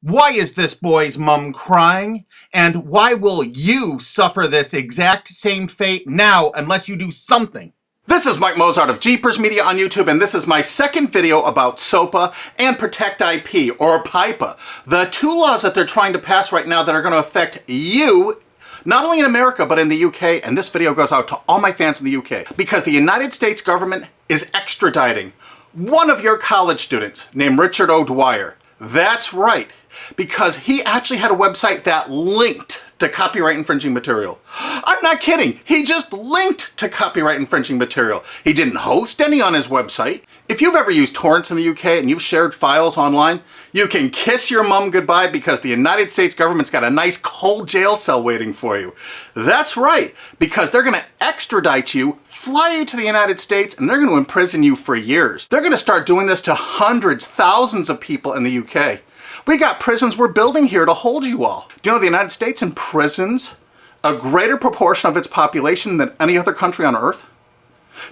Why is this boy's mom crying? And why will you suffer this exact same fate now unless you do something? This is Mike Mozart of Jeepers Media on YouTube, and this is my second video about SOPA and Protect IP, or PIPA, the two laws that they're trying to pass right now that are going to affect you, not only in America, but in the UK, and this video goes out to all my fans in the UK, because the United States government is extraditing one of your college students named Richard O'Dwyer. That's right, because he actually had a website that linked to copyright infringing material. I'm not kidding. He just linked to copyright infringing material. He didn't host any on his website. If you've ever used torrents in the UK and you've shared files online, you can kiss your mom goodbye because the United States government's got a nice cold jail cell waiting for you. That's right, because they're going to extradite you, fly you to the United States, and they're going to imprison you for years. They're going to start doing this to hundreds, thousands of people in the UK. We got prisons we're building here to hold you all. Do you know the United States imprisons a greater proportion of its population than any other country on earth?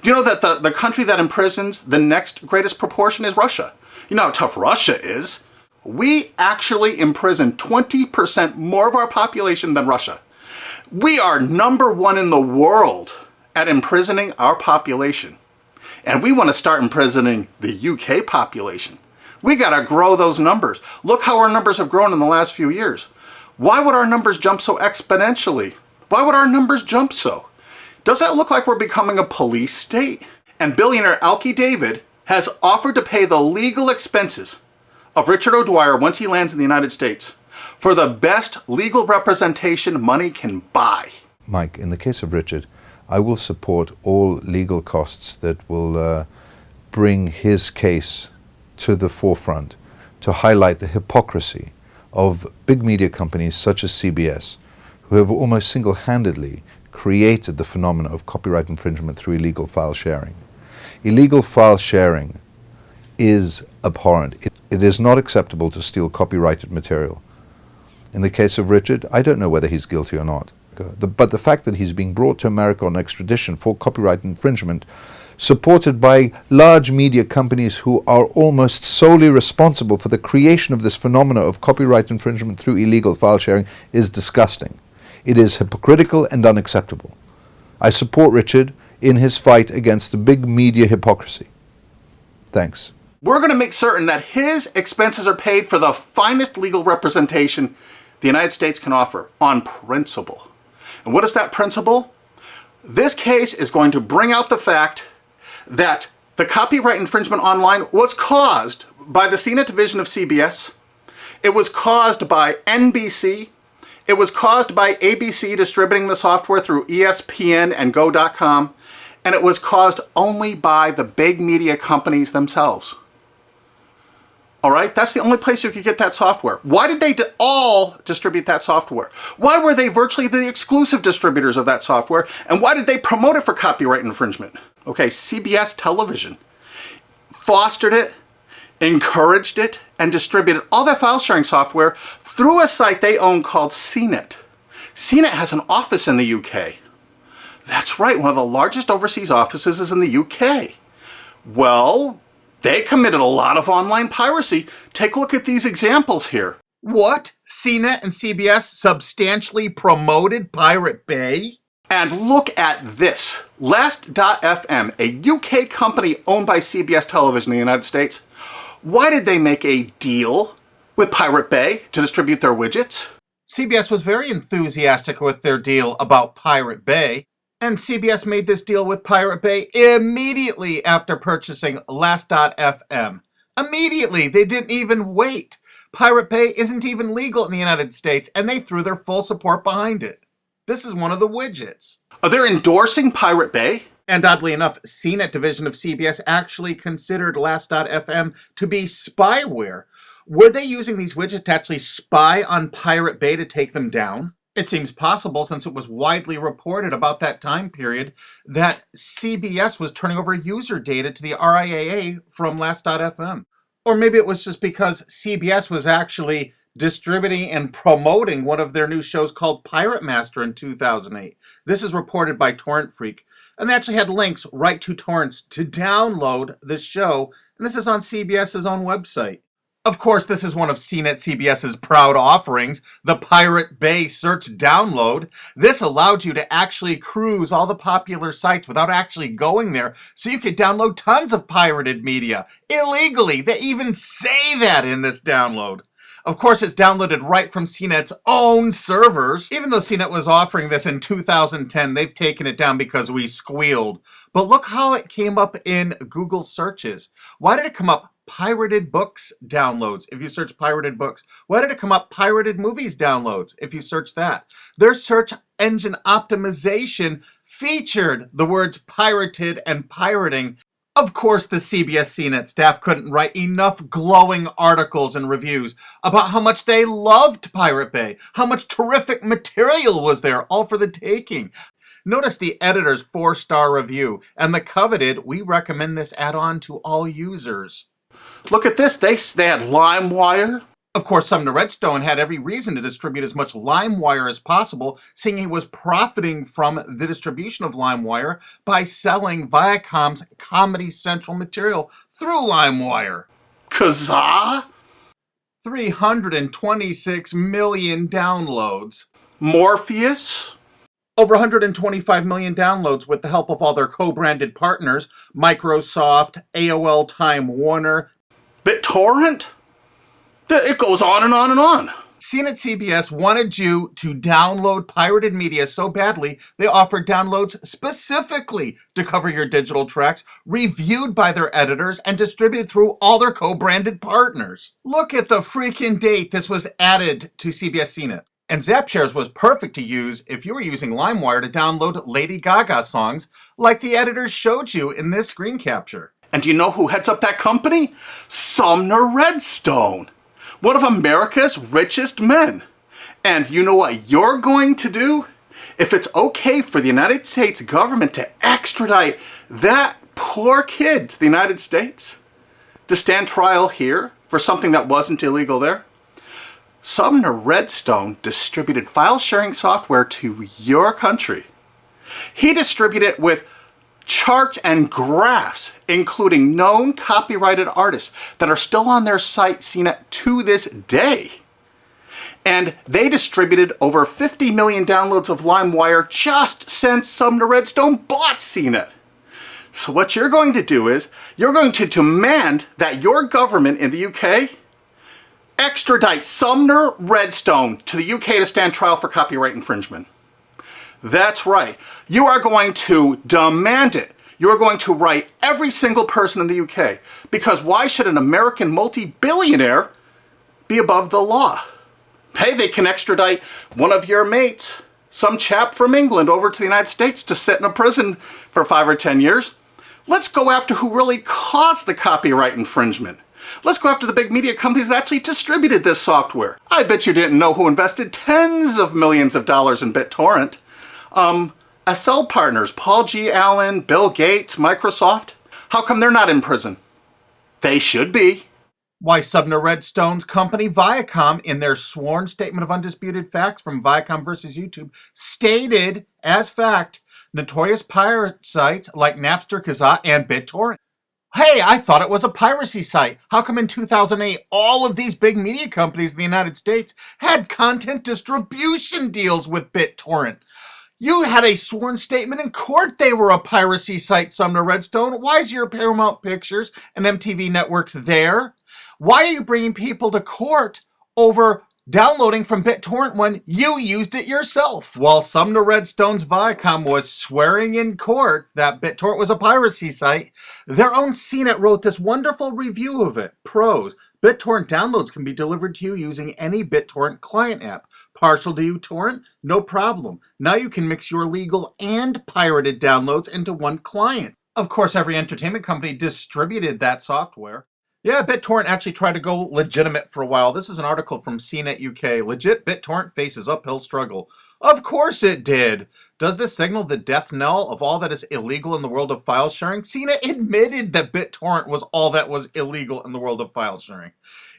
Do you know that the country that imprisons the next greatest proportion is Russia? You know how tough Russia is. We actually imprison 20% more of our population than Russia. We are #1 in the world at imprisoning our population. And we want to start imprisoning the UK population. We got to grow those numbers. Look how our numbers have grown in the last few years. Why would our numbers jump so exponentially? Why would our numbers jump so? Does that look like we're becoming a police state? And billionaire Alki David has offered to pay the legal expenses of Richard O'Dwyer once he lands in the United States for the best legal representation money can buy. Mike, in the case of Richard, I will support all legal costs that will bring his case to the forefront to highlight the hypocrisy of big media companies such as CBS, who have almost single-handedly created the phenomena of copyright infringement through illegal file sharing. Illegal file sharing is abhorrent. It is not acceptable to steal copyrighted material. In the case of Richard, I don't know whether he's guilty or not. But the fact that he's being brought to America on extradition for copyright infringement, supported by large media companies who are almost solely responsible for the creation of this phenomena of copyright infringement through illegal file sharing, is disgusting. It is hypocritical and unacceptable. I support Richard in his fight against the big media hypocrisy. Thanks. We're going to make certain that his expenses are paid for the finest legal representation the United States can offer on principle. And what is that principle? This case is going to bring out the fact that the copyright infringement online was caused by the CNET division of CBS. It was caused by NBC. It was caused by ABC distributing the software through ESPN and Go.com. And it was caused only by the big media companies themselves. All right, that's the only place you could get that software. Why did they all distribute that software? Why were they virtually the exclusive distributors of that software? And why did they promote it for copyright infringement? Okay, CBS television fostered it, encouraged it, and distributed all that file sharing software through a site they own called CNET. CNET has an office in the UK. That's right, one of the largest overseas offices is in the UK. Well, they committed a lot of online piracy. Take a look at these examples here. What? CNET and CBS substantially promoted Pirate Bay? And look at this. Last.fm, a UK company owned by CBS Television in the United States. Why did they make a deal with Pirate Bay to distribute their widgets? CBS was very enthusiastic with their deal about Pirate Bay. And CBS made this deal with Pirate Bay immediately after purchasing Last.fm. Immediately, they didn't even wait. Pirate Bay isn't even legal in the United States, and they threw their full support behind it. This is one of the widgets. They're endorsing Pirate Bay. And oddly enough, CNET division of CBS actually considered Last.fm to be spyware. Were they using these widgets to actually spy on Pirate Bay to take them down? It seems possible, since it was widely reported about that time period, that CBS was turning over user data to the RIAA from Last.fm. Or maybe it was just because CBS was actually distributing and promoting one of their new shows called Pirate Master in 2008. This is reported by Torrent Freak. And they actually had links right to torrents to download the show. And this is on CBS's own website. Of course, this is one of CNET CBS's proud offerings, the Pirate Bay Search Download. This allowed you to actually cruise all the popular sites without actually going there, so you could download tons of pirated media illegally. They even say that in this download. Of course, it's downloaded right from CNET's own servers. Even though CNET was offering this in 2010, they've taken it down because we squealed. But look how it came up in Google searches. Why did it come up pirated books downloads if you search pirated books? Why did it come up pirated movies downloads if you search that? Their search engine optimization featured the words pirated and pirating. Of course, the CBS CNET staff couldn't write enough glowing articles and reviews about how much they loved Pirate Bay, how much terrific material was there, all for the taking. Notice the editor's 4-star review and the coveted, we recommend this add-on to all users. Look at this, they had LimeWire. Of course, Sumner Redstone had every reason to distribute as much LimeWire as possible, seeing he was profiting from the distribution of LimeWire by selling Viacom's Comedy Central material through LimeWire. Kazaa? 326 million downloads. Morpheus? Over 125 million downloads with the help of all their co-branded partners, Microsoft, AOL Time Warner. BitTorrent? It goes on and on and on. CNET CBS wanted you to download pirated media so badly, they offered downloads specifically to cover your digital tracks, reviewed by their editors, and distributed through all their co-branded partners. Look at the freaking date this was added to CBS CNET. And ZapShares was perfect to use if you were using LimeWire to download Lady Gaga songs, like the editors showed you in this screen capture. And do you know who heads up that company? Sumner Redstone, one of America's richest men. And you know what you're going to do? If it's okay for the United States government to extradite that poor kid to the United States to stand trial here for something that wasn't illegal there, Sumner Redstone distributed file sharing software to your country. He distributed it with charts and graphs, including known copyrighted artists that are still on their site CNET to this day. And they distributed over 50 million downloads of LimeWire just since Sumner Redstone bought CNET. So what you're going to do is, you're going to demand that your government in the UK extradite Sumner Redstone to the UK to stand trial for copyright infringement. That's right. You are going to demand it. You are going to write every single person in the UK. Because why should an American multi-billionaire be above the law? Hey, they can extradite one of your mates, some chap from England, over to the United States to sit in a prison for 5 or 10 years. Let's go after who really caused the copyright infringement. Let's go after the big media companies that actually distributed this software. I bet you didn't know who invested tens of millions of dollars in BitTorrent. SL partners, Paul G. Allen, Bill Gates, Microsoft. How come they're not in prison? They should be. Why, Sumner Redstone's company Viacom, in their sworn statement of undisputed facts from Viacom versus YouTube, stated as fact notorious pirate sites like Napster, Kazaa, and BitTorrent. Hey, I thought it was a piracy site. How come in 2008 all of these big media companies in the United States had content distribution deals with BitTorrent? You had a sworn statement in court they were a piracy site, Sumner Redstone. Why is your Paramount Pictures and MTV networks there? Why are you bringing people to court over downloading from BitTorrent when you used it yourself? While Sumner Redstone's Viacom was swearing in court that BitTorrent was a piracy site, their own CNET wrote this wonderful review of it. Pros: BitTorrent downloads can be delivered to you using any BitTorrent client app. Partial to uTorrent? No problem. Now you can mix your legal and pirated downloads into one client. Of course, every entertainment company distributed that software. Yeah, BitTorrent actually tried to go legitimate for a while. This is an article from CNET UK. Legit BitTorrent faces uphill struggle. Of course it did. Does this signal the death knell of all that is illegal in the world of file sharing? CNET admitted that BitTorrent was all that was illegal in the world of file sharing.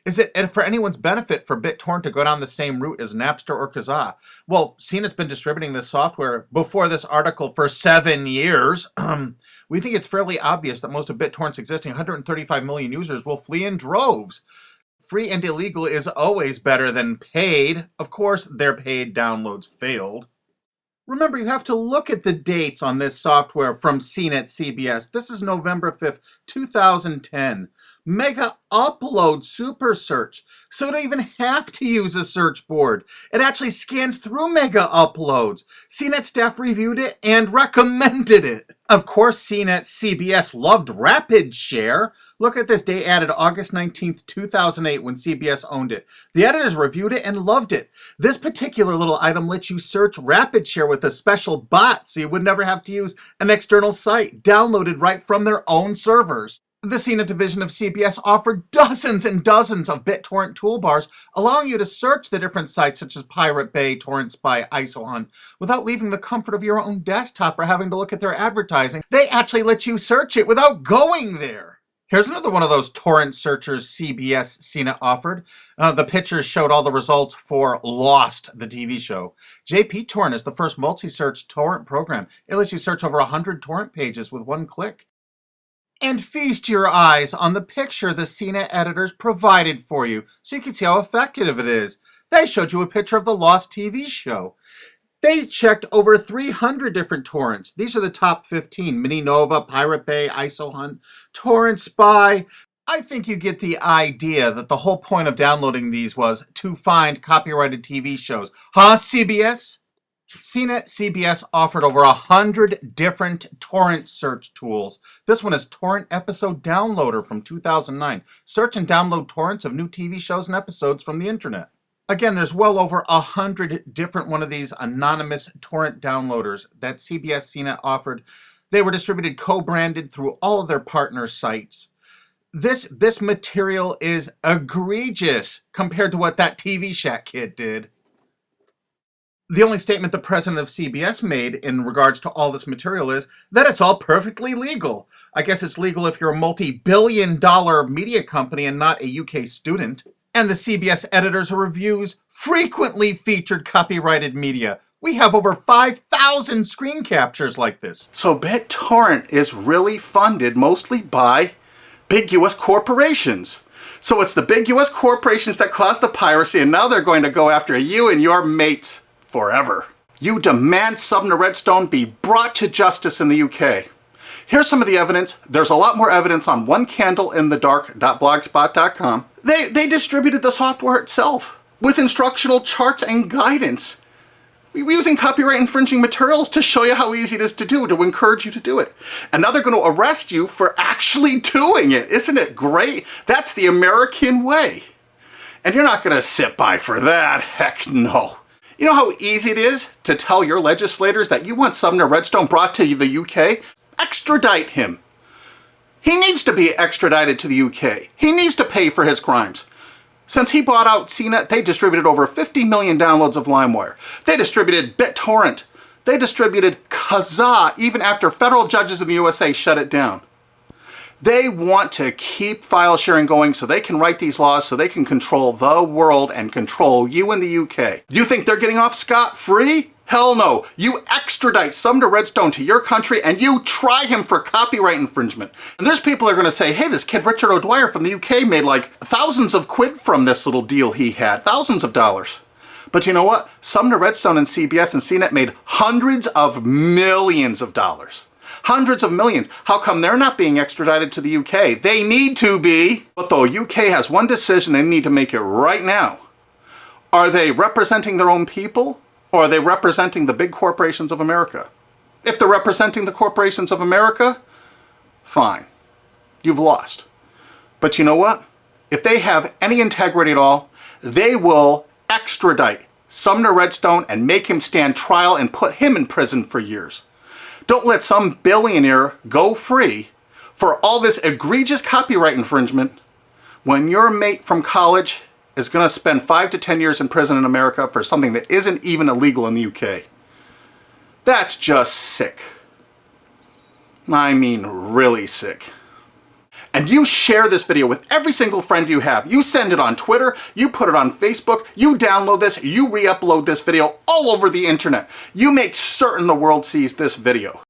Is it for anyone's benefit for BitTorrent to go down the same route as Napster or Kazaa? Well, CNET's been distributing this software before this article for 7 years. We think it's fairly obvious that most of BitTorrent's existing 135 million users will flee in droves. Free and illegal is always better than paid. Of course, their paid downloads failed. Remember, you have to look at the dates on this software from CNET CBS. This is November 5th, 2010. Mega Upload Super Search. So you don't even have to use a search board. It actually scans through Mega Uploads. CNET staff reviewed it and recommended it. Of course, CNET CBS loved Rapid Share. Look at this, day added August 19th, 2008 when CBS owned it. The editors reviewed it and loved it. This particular little item lets you search Rapid Share with a special bot so you would never have to use an external site, downloaded right from their own servers. The CNET division of CBS offered dozens and dozens of BitTorrent toolbars, allowing you to search the different sites such as Pirate Bay, Torrent Spy, ISOHunt, without leaving the comfort of your own desktop or having to look at their advertising. They actually let you search it without going there. Here's another one of those torrent searchers CBS CNET offered. The pictures showed all the results for Lost, the TV show. JP Torrent is the first multi-search torrent program. It lets you search over 100 torrent pages with one click. And feast your eyes on the picture the CNET editors provided for you so you can see how effective it is. They showed you a picture of the Lost TV show. They checked over 300 different torrents. These are the top 15. Mininova, Pirate Bay, ISOHunt, Torrent Spy. I think you get the idea that the whole point of downloading these was to find copyrighted TV shows. Huh, CBS? CNET CBS offered over 100 different torrent search tools. This one is Torrent Episode Downloader from 2009. Search and download torrents of new TV shows and episodes from the internet. Again, there's well over 100 different one of these anonymous torrent downloaders that CBS CNET offered. They were distributed co-branded through all of their partner sites. This material is egregious compared to what that TV Shack kid did. The only statement the president of CBS made in regards to all this material is that it's all perfectly legal. I guess it's legal if you're a multi-billion-dollar media company and not a UK student. And the CBS editors' reviews frequently featured copyrighted media. We have over 5,000 screen captures like this. So BitTorrent is really funded mostly by big US corporations. So it's the big US corporations that caused the piracy, and now they're going to go after you and your mates forever. You demand Sumner Redstone be brought to justice in the UK. Here's some of the evidence. There's a lot more evidence on onecandleinthedark.blogspot.com. They distributed the software itself with instructional charts and guidance. We're using copyright infringing materials to show you how easy it is to do, to encourage you to do it. And now they're going to arrest you for actually doing it. Isn't it great? That's the American way. And you're not going to sit by for that. Heck no. You know how easy it is to tell your legislators that you want Sumner Redstone brought to the UK? Extradite him. He needs to be extradited to the UK. He needs to pay for his crimes. Since he bought out CNET, they distributed over 50 million downloads of LimeWire. They distributed BitTorrent. They distributed Kazaa even after federal judges in the USA shut it down. They want to keep file sharing going so they can write these laws so they can control the world and control you in the UK. You think they're getting off scot-free? Hell no. You extradite Sumner Redstone to your country and you try him for copyright infringement. And there's people that are going to say, hey, this kid Richard O'Dwyer from the UK made like thousands of quid from this little deal he had. Thousands of dollars. But you know what? Sumner Redstone and CBS and CNET made hundreds of millions of dollars. Hundreds of millions. How come they're not being extradited to the UK? They need to be. But the UK has one decision they need to make it right now. Are they representing their own people? Or are they representing the big corporations of America? If they're representing the corporations of America, fine. You've lost. But you know what? If they have any integrity at all, they will extradite Sumner Redstone and make him stand trial and put him in prison for years. Don't let some billionaire go free for all this egregious copyright infringement when your mate from college is going to spend 5 to 10 years in prison in America for something that isn't even illegal in the UK. That's just sick. I mean, really sick. And you share this video with every single friend you have. You send it on Twitter, you put it on Facebook, you download this, you re-upload this video all over the internet. You make certain the world sees this video.